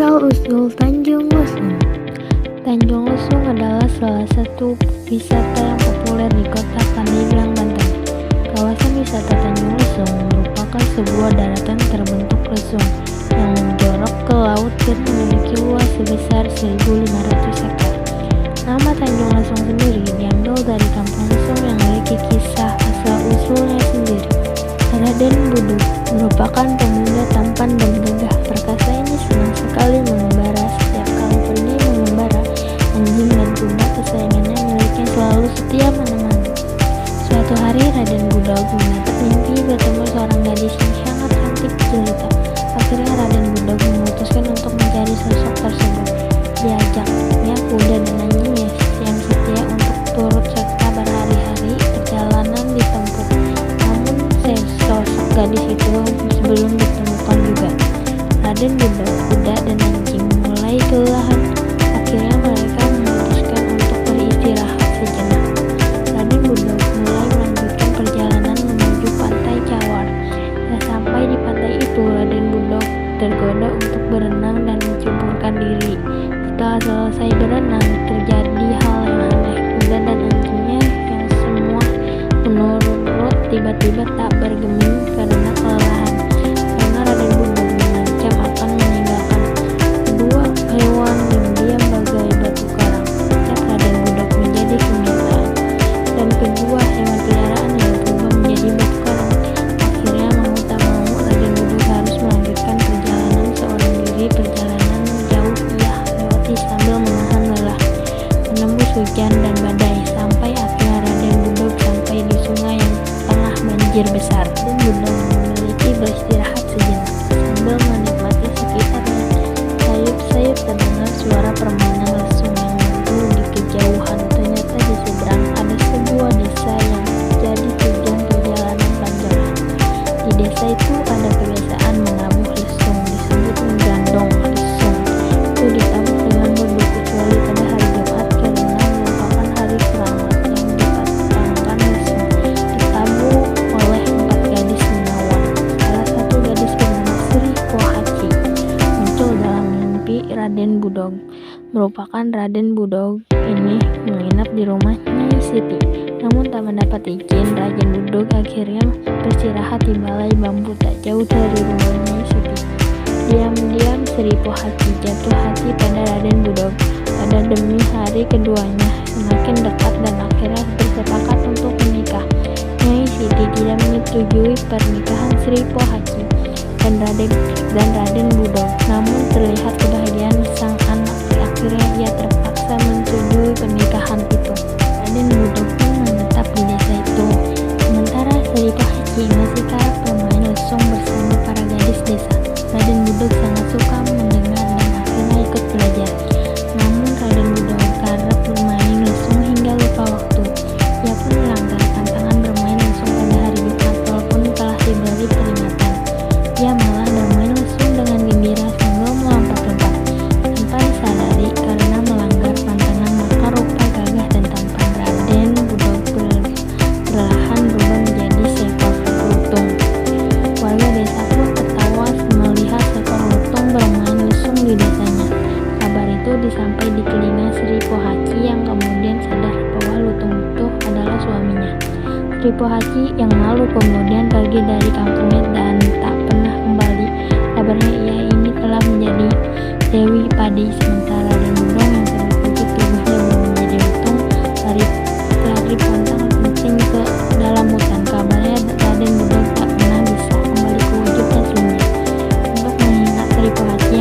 Asal-usul Tanjung Lesung. Tanjung Lesung adalah salah satu wisata yang populer di kota Pandeglang, Banten. Kawasan wisata Tanjung Lesung merupakan sebuah daratan terbentuk lesung yang menjorok ke laut dan memiliki luas sebesar 1.500 hektar. Nama Tanjung Lesung sendiri diambil dari kampung Lesung yang memiliki kisah asal-usulnya sendiri. Raden Budug merupakan pemuda tampan dan gagah perkasa. Ini senang sekali mengembara. Setiap kali pergi mengembara, anjing dan kuda kesayangannya miliknya selalu setia menemani. Suatu hari Raden Budug menatap mimpi bertemu seorang gadis yang sangat cantik jelita. Akhirnya Raden Budug memutuskan untuk mencari sosok tersebut. Diajaknya kuda dan anjingnya yang setia untuk turut serta berhari-hari perjalanan ditempuh. Namun sosok gadis itu belum ditemukan juga. Raden Budug, kuda dan anjing mulai kelelahan. Akhirnya mereka memutuskan untuk beristirahat sejenak. Raden Budug mulai melanjutkan perjalanan menuju pantai Cawar. Sampai di pantai itu, Raden Budug tergoda untuk berenang dan menceburkan diri. Setelah selesai berenang, terjadi hal yang aneh. Kuda dan anjingnya yang semua menurut tiba-tiba tak bergeming karena kelelahan. Karena Raden Budug mengancam akan meninggalkan kedua hewan yang diam bagai batu karang. Setiap Raden Budug menjadi kenyataan, dan kedua hewan peliharaan yang berubah menjadi batu karang. Akhirnya mau tak mau Raden Budug harus melanjutkan perjalanan seorang diri. Perjalanan jauh ia lewati sambil menahan lelah, menembus hujan dan badai, sampai akhirnya Raden Budug sampai di sungai yang tengah banjir besar. Raden Budug memiliki beristirahat sejenak sambil menikmati sekitarnya. Sayup-sayup terdengar suara permainan lesung yang merdu di kejauhan. Ternyata di seberang ada sebuah desa yang jadi tujuan perjalanan panjang. Di desa itu ada kebiasaan menabuh lesung, disebut menggandong lesung. Itu ditabuh dengan bodoh kecuali pada hari Jumat karena merupakan hari keramat yang dipasangkan lesung. Ditabuh oleh 4 gadis menawan. Salah satu gadis bernama Sri Pohaci muncul dalam mimpi Raden Budug. Merupakan Raden Budug ini menginap di rumah Nyai Siti. Namun tak mendapat izin, Raden Budug akhirnya beristirahat di balai bambu tak jauh dari rumah Nyai Siti. Diam-diam Sri Pohaci jatuh hati pada Raden Budug. Pada demi hari keduanya semakin dekat dan akhirnya bersepakat untuk menikah. Nyai Siti tidak menyetujui pernikahan Sri Pohaci dan Raden Budug. Namun terlihat kebahagiaan sang anak. Akhirnya ia terpaksa menyetujui pernikahan itu. Raden Budug pun menetap di desa itu. Sementara Sri Pohaci masih kerap bermain lesung bersama para gadis desa. Raden Budug sangat suka mendengar dan akhirnya ikut belajar. Namun Raden Budug kerap bermain lesung hingga lupa waktu. Ia pun melanggar pantangan bermain lesung pada hari Jumat walaupun telah diberi peringatan. Ia malah bermain lesung dengan gembira sambil melompat-lompat. Tanpa disadari karena melanggar pantangan, maka rupa gagah dan tampan Raden Budug perlahan berubah menjadi seekor lutung. Warga desa pun tertawa melihat seekor lutung bermain lesung di desanya. Kabar itu disampai di telinga Sri Pohaci yang kemudian sadar bahwa lutung itu adalah suaminya. Sri Pohaci yang malu kemudian pergi dari kampungnya dan tak pernah kembali. Kabarnya ia ini telah menjadi Dewi Padi. Sementara Raden Budug yang terwujud tubuhnya belum menjadi lutung lari pantang kencing ke dalam hutan. Kabarnya Raden Budug tak pernah bisa kembali ke wujud aslinya. Untuk menghina Sri Pohaci